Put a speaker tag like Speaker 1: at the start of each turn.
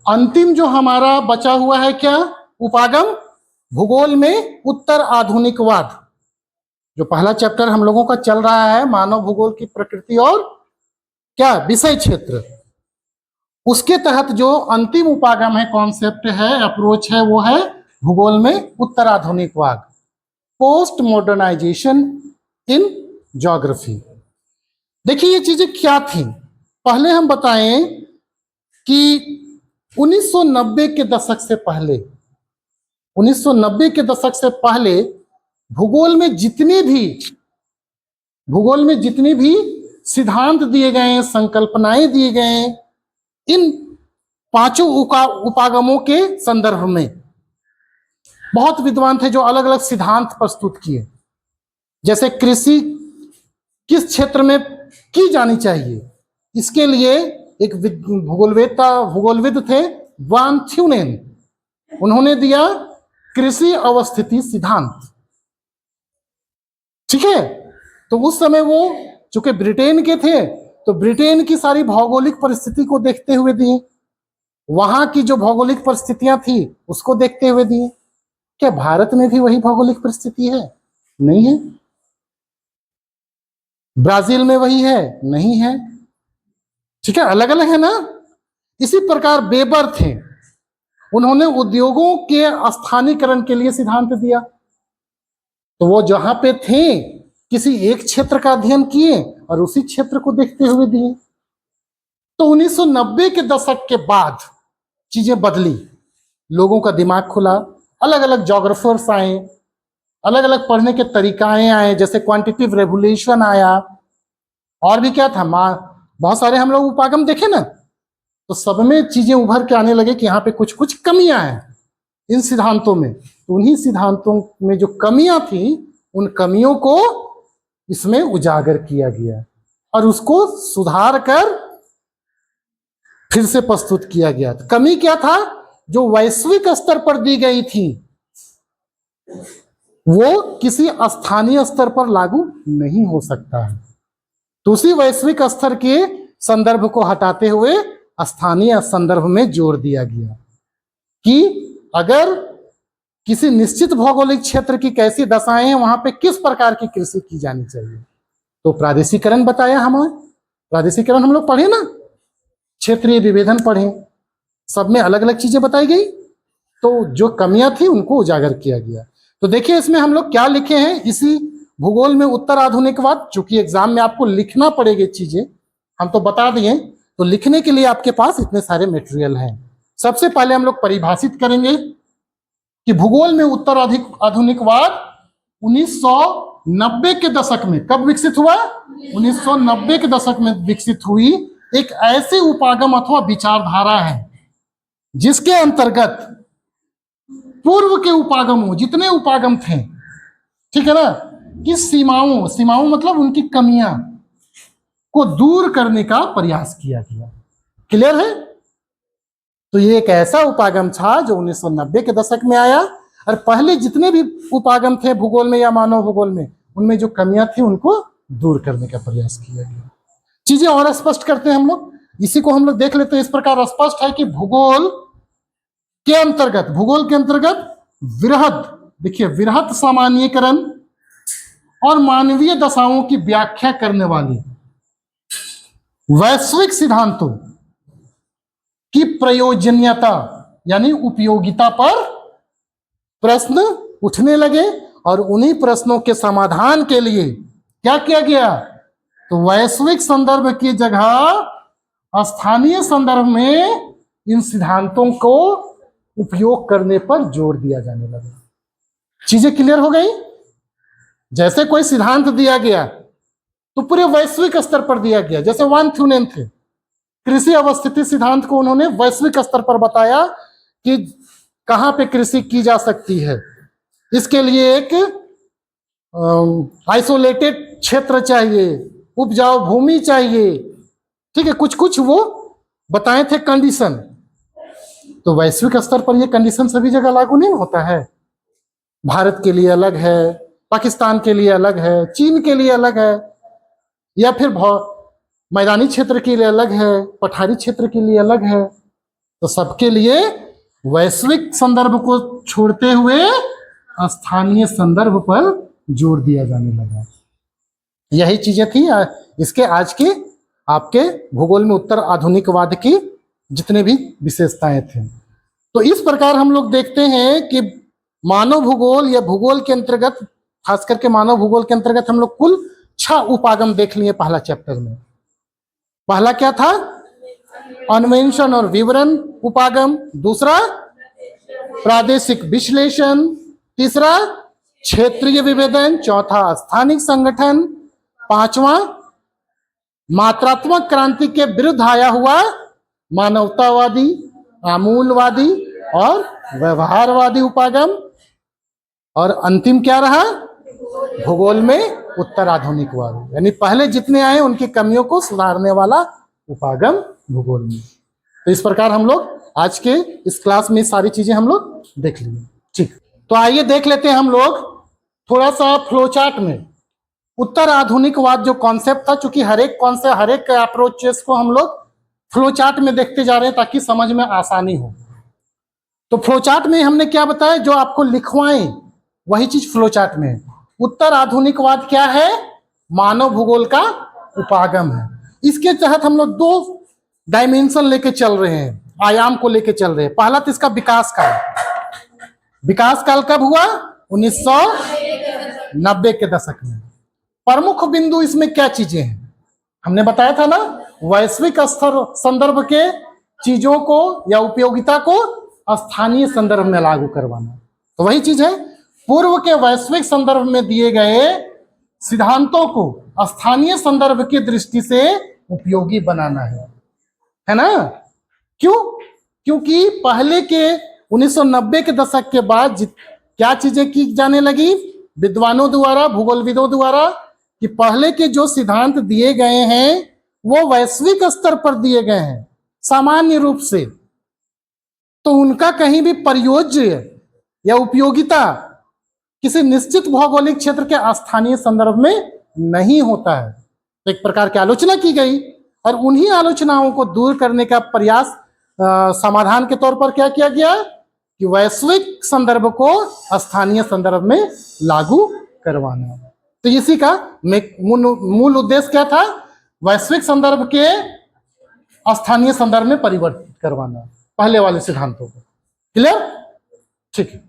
Speaker 1: अंतिम जो हमारा बचा हुआ है क्या उपागम, भूगोल में उत्तर आधुनिकवाद। जो पहला चैप्टर हम लोगों का चल रहा है मानव भूगोल की प्रकृति और क्या विषय क्षेत्र, उसके तहत जो अंतिम उपागम है, कॉन्सेप्ट है, अप्रोच है, वो है भूगोल में उत्तर आधुनिकवाद, पोस्ट मॉडर्नाइजेशन इन ज्योग्राफी। देखिए ये चीजें क्या थी, पहले हम बताएं कि 1990 के दशक से पहले, 1990 के दशक से पहले भूगोल में जितनी भी सिद्धांत दिए गए, संकल्पनाएं दिए गए, इन पांचों उपागमों के संदर्भ में बहुत विद्वान थे जो अलग अलग सिद्धांत प्रस्तुत किए। जैसे कृषि किस क्षेत्र में की जानी चाहिए, इसके लिए एक भूगोलविद थे वान थ्यूनेन, उन्होंने दिया कृषि अवस्थिति सिद्धांत। ठीक है, तो उस समय वो चूंकि ब्रिटेन के थे तो ब्रिटेन की सारी भौगोलिक परिस्थिति को देखते हुए दिए, वहां की जो भौगोलिक परिस्थितियां थी उसको देखते हुए दिए। क्या भारत में भी वही भौगोलिक परिस्थिति है? नहीं है। ब्राजील में वही है? नहीं है। ठीक है, अलग अलग है ना। इसी प्रकार बेबर थे, उन्होंने उद्योगों के स्थानीयकरण के लिए सिद्धांत दिया। तो वो जहां पे थे किसी एक क्षेत्र का अध्ययन किए और उसी क्षेत्र को देखते हुए दिए। तो 1990 के दशक के बाद चीजें बदली, लोगों का दिमाग खुला, अलग अलग जोग्राफर्स आए, अलग अलग पढ़ने के तरीकाएं आए, जैसे क्वांटिटेटिव रेवोल्यूशन आया, और भी क्या था, बहुत सारे हम लोग उपागम देखे ना, तो सब में चीजें उभर के आने लगे कि यहाँ पे कुछ कुछ कमियां हैं इन सिद्धांतों में। तो उन्हीं सिद्धांतों में जो कमियां थी उन कमियों को इसमें उजागर किया गया और उसको सुधार कर फिर से प्रस्तुत किया गया। तो कमी क्या था, जो वैश्विक स्तर पर दी गई थी वो किसी स्थानीय स्तर पर लागू नहीं हो सकता है। तो उसी वैश्विक स्तर के संदर्भ को हटाते हुए स्थानीय संदर्भ में जोर दिया गया कि अगर किसी निश्चित भौगोलिक क्षेत्र की कैसी दशाएं हैं, वहां पे किस प्रकार की कृषि की जानी चाहिए। तो प्रादेशिकरण बताया हमें, प्रादेशिकरण हम लोग पढ़े ना, क्षेत्रीय विभेदन पढ़े, सब में अलग अलग चीजें बताई गई। तो जो कमियां थी उनको उजागर किया गया। तो देखिए इसमें हम लोग क्या लिखे हैं, इसी भूगोल में उत्तर आधुनिकवाद, चूंकि एग्जाम में आपको लिखना पड़ेगी चीजें, हम तो बता दिए, तो लिखने के लिए आपके पास इतने सारे मटेरियल हैं। सबसे पहले हम लोग परिभाषित करेंगे कि भूगोल में उत्तर आधुनिकवाद 1990 के दशक में कब विकसित हुआ, 1990 के दशक में विकसित हुई एक ऐसी उपागम अथवा विचारधारा है जिसके अंतर्गत पूर्व के उपागमों, जितने उपागम थे, ठीक है ना, कि सीमाओं मतलब उनकी कमियां को दूर करने का प्रयास किया गया। क्लियर है? तो ये एक ऐसा उपागम था जो 1990 के दशक में आया और पहले जितने भी उपागम थे भूगोल में या मानव भूगोल में, उनमें जो कमियां थी उनको दूर करने का प्रयास किया गया। चीजें और स्पष्ट करते हैं हम लोग, इसी को हम लोग देख लेते हैं। इस प्रकार स्पष्ट है कि भूगोल के अंतर्गत वृहद, देखिए वृहद सामान्यीकरण और मानवीय दशाओं की व्याख्या करने वाली वैश्विक सिद्धांतों की प्रयोजनीयता यानी उपयोगिता पर प्रश्न उठने लगे और उन्हीं प्रश्नों के समाधान के लिए क्या किया गया, तो वैश्विक संदर्भ की जगह स्थानीय संदर्भ में इन सिद्धांतों को उपयोग करने पर जोर दिया जाने लगा। चीजें क्लियर हो गई? जैसे कोई सिद्धांत दिया गया तो पूरे वैश्विक स्तर पर दिया गया। जैसे वान थ्यूनेन थे, कृषि अवस्थिति सिद्धांत को उन्होंने वैश्विक स्तर पर बताया कि कहां पे कृषि की जा सकती है। इसके लिए एक आइसोलेटेड क्षेत्र चाहिए, उपजाऊ भूमि चाहिए, ठीक है, कुछ कुछ वो बताए थे कंडीशन। तो वैश्विक स्तर पर ये कंडीशन सभी जगह लागू नहीं होता है। भारत के लिए अलग है, पाकिस्तान के लिए अलग है, चीन के लिए अलग है, या फिर मैदानी क्षेत्र के लिए अलग है, पठारी क्षेत्र के लिए अलग है। तो सबके लिए वैश्विक संदर्भ को छोड़ते हुए स्थानीय संदर्भ पर जोर दिया जाने लगा। यही चीजें थी इसके आज के आपके भूगोल में उत्तर आधुनिकवाद की जितने भी विशेषताएं थे। तो इस प्रकार हम लोग देखते हैं कि मानव भूगोल या भूगोल के अंतर्गत, खास करके मानव भूगोल के अंतर्गत हम लोग कुल 6 उपागम देख लिए पहला चैप्टर में। पहला क्या था? अन्वेषण और विवरण उपागम। दूसरा प्रादेशिक विश्लेषण। तीसरा क्षेत्रीय विभेदन। चौथा स्थानिक संगठन। पांचवा मात्रात्मक क्रांति के विरुद्ध आया हुआ मानवतावादी, आमूलवादी और व्यवहारवादी उपागम। और अंतिम क्या रहा? भूगोल में उत्तराधुनिकवाद, यानी पहले जितने आए उनकी कमियों को सुधारने वाला उपागम भूगोल में। तो इस प्रकार हम लोग आज के इस क्लास में सारी चीजें हम लोग देख लिए। ठीक, तो आइए देख लेते हैं हम लोग थोड़ा सा फ्लोचार्ट में उत्तर आधुनिकवाद जो कॉन्सेप्ट था। चूंकि हर एक अप्रोचेस को हम लोग फ्लोचार्ट में देखते जा रहे हैं ताकि समझ में आसानी हो। तो फ्लोचार्ट में हमने क्या बताया, जो आपको लिखवाएं वही चीज फ्लोचार्ट में है। उत्तर आधुनिकवाद क्या है? मानव भूगोल का उपागम है। इसके तहत हम लोग 2 डायमेंशन लेके चल रहे हैं, आयाम को लेके चल रहे हैं। पहला तो इसका विकास काल। विकास काल कब हुआ? 1990 के दशक में। प्रमुख बिंदु इसमें क्या चीजें हैं? हमने बताया था ना, वैश्विक स्तर संदर्भ के चीजों को या उपयोगिता को स्थानीय संदर्भ में लागू करवाना। तो वही चीज है, पूर्व के वैश्विक संदर्भ में दिए गए सिद्धांतों को स्थानीय संदर्भ की दृष्टि से उपयोगी बनाना है ना? क्यों? क्योंकि पहले के 1990 के दशक के बाद क्या चीजें की जाने लगी विद्वानों द्वारा, भूगोलविदों द्वारा, कि पहले के जो सिद्धांत दिए गए हैं वो वैश्विक स्तर पर दिए गए हैं सामान्य रूप से, तो उनका कहीं भी प्रयोज्य या उपयोगिता किसी निश्चित भौगोलिक क्षेत्र के स्थानीय संदर्भ में नहीं होता है। तो एक प्रकार की आलोचना की गई और उन्हीं आलोचनाओं को दूर करने का प्रयास समाधान के तौर पर क्या किया गया कि वैश्विक संदर्भ को स्थानीय संदर्भ में लागू करवाना। तो इसी का मूल उद्देश्य क्या था? वैश्विक संदर्भ के स्थानीय संदर्भ में परिवर्तित करवाना, पहले वाले सिद्धांतों को। क्लियर? ठीक है।